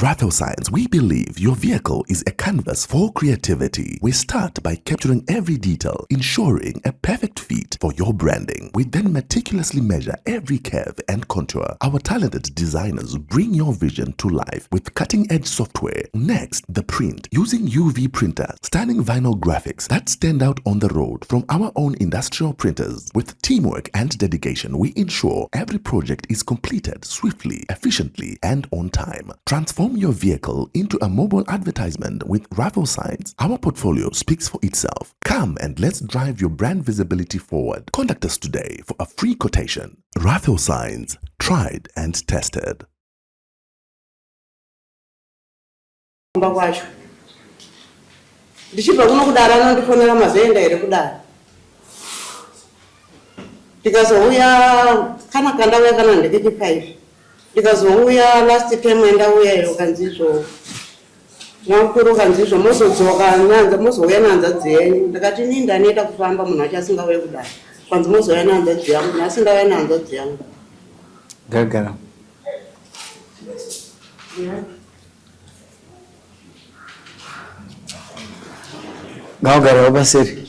Ratho Science, we believe your vehicle is a canvas for creativity. We start by capturing every detail, ensuring a perfect fit for your branding. We then meticulously measure every curve and contour. Our talented designers bring your vision to life with cutting-edge software. Next, the print. Using UV printers, stunning vinyl graphics that stand out on the road from our own industrial printers. With teamwork and dedication, we ensure every project is completed swiftly, efficiently, and on time. Transform your vehicle into a mobile advertisement with Ratho Science. Our portfolio speaks for itself. Come and let's drive your brand visibility forward. Contact us today for a free quotation. Ratho Science, tried and tested. Ndichibva kuno kudara anondifonera mazenda ere kudara ndikazouya kana kandauya kana ndeketi 5 ndikazouya last time ndauyayo kanzizvo mwakuru kanzizvo mozodzoka nanza mozouya nanza dzenyu ndikati ini ndaneta kufamba munhu achasingauye kudara kwanzi mozouya nanza dzenyu nasingauya nanza dzenyu gagara Gagara obaseri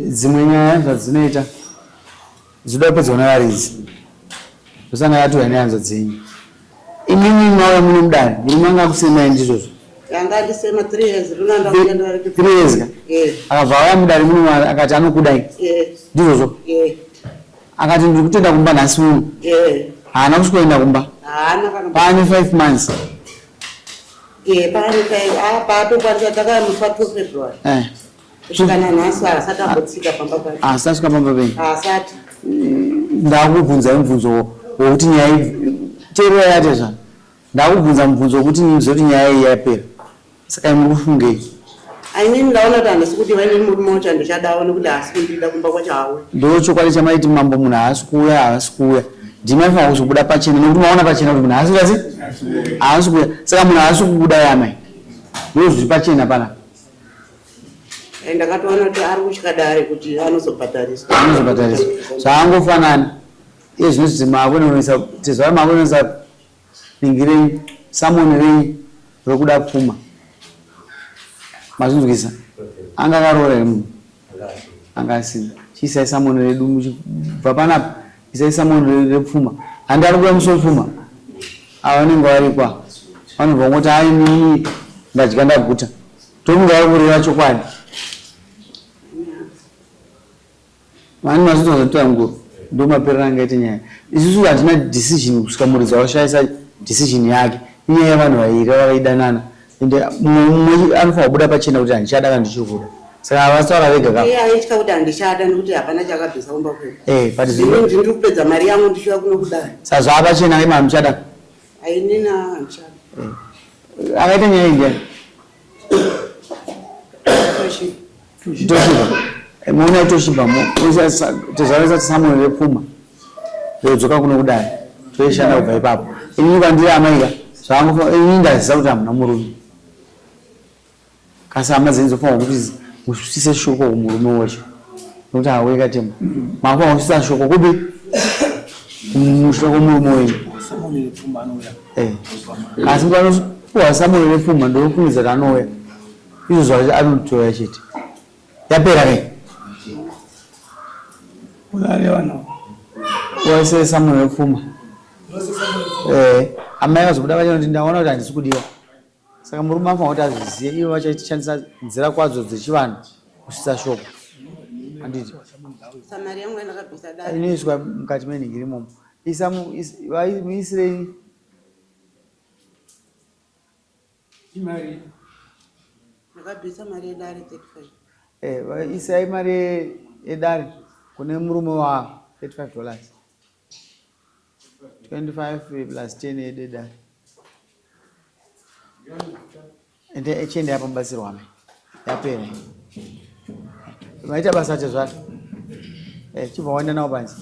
zimwe nyaya zvadzinoita zvoda kupedzwa navaridzi zosanga yatouya nehanzo dzenyu imimi mauya muno mudare murume anga akusemai ndizvozvo yanga ndisema 3 years runanda kuenda 3 years ka akabva auya mudare muno akati anokudai ndizvozvo akati ndiri kutoenda kumba nhasi uno haana kusvikoenda kumba paane 5 months paane 5 paatokwanisa takamufa 2 February kusvikana nhasi asati ambotsika pamba pake asati asvika pamba penyu asati ndakubvunza mubvunzo wokuti nyaya chero yate zva ndakubvunza mubvunzo wokuti ndizoti nyaya iyi yapera saka muri kufungei aini ndaona kuti handisi kuti vaine murume wacho ndichadawo nekuti haasi kundida kumba kwacho hawe ndo chokwadi chamaiti mambo munhu haasi kuuya ndimaifanira kuzobuda pachena nokuti maona pachena kuti munhu haasi kuuya saka munhu haasi kubuda yamai ndo zviri pachena pana ndakatoona kuti ari kutyadare kuti anozobhadhariswa zvaangofanana iye zvinoti makononesa tezvaa makononesa ningirei samoni rei rokuda pfuma mazvinzwisa anga akaroora here munhu anga asina chiisai samoni redu muchibva panapa isai samoni repfuma handi ari kuya musoro pfuma ava vanenge varikwa vanobva ngoti aini ndadya ndaguta tomunge vari kureva chokwadi mani mazvitozotora nguru ndo maperera angaite nyaya isusu hatina decision kusvika muridzi washayisa decision yake inyaya yavanhu vairi vakaidanana ende mumwe anofanira kubuda pachena kuti handichada kana ndichiri kuda saka havataura vega ka aitya kuti handichada nekuti hapana chakabvisa kumba kwedu but ndiri kupedza mari yangu ndichiuya kuno kudara saka zvava pachena ima hamuchada ainina handichada akaita nyaya indiani toshiba muona toshiba tezvaisa samoni repfuma rodzoka kuno kudai toishanda kubva ipapo inini kwandiri amaika zvaangofa ndaziza kuti hamuna murume kasi hama dzenzofanira kuti musvise shoko kumurume wacho nokuti hawe katema mafanira kusvisa shoko kupi kumusvika kwomurume wenyu asi panopuwa samoni repfuma ndorofungidza kuti anouya izvo zvacho anotoya chete yapera kai waise samoni repfuma amai vazobuda vachana kuti ndaona kuti handisi kudiwa saka murume afanira kuti azvizive ivo vachishandisa nzira kwadzo dzechivanhu kusvisa shoko handiti inoiswa mukati menhingiri imomo muisirei isai mari yedare kune murume wa $35 25 plus 10 yedare ende echende yapambasirwa mai yapera maita basa chezvacho chibva waenda nawo panzi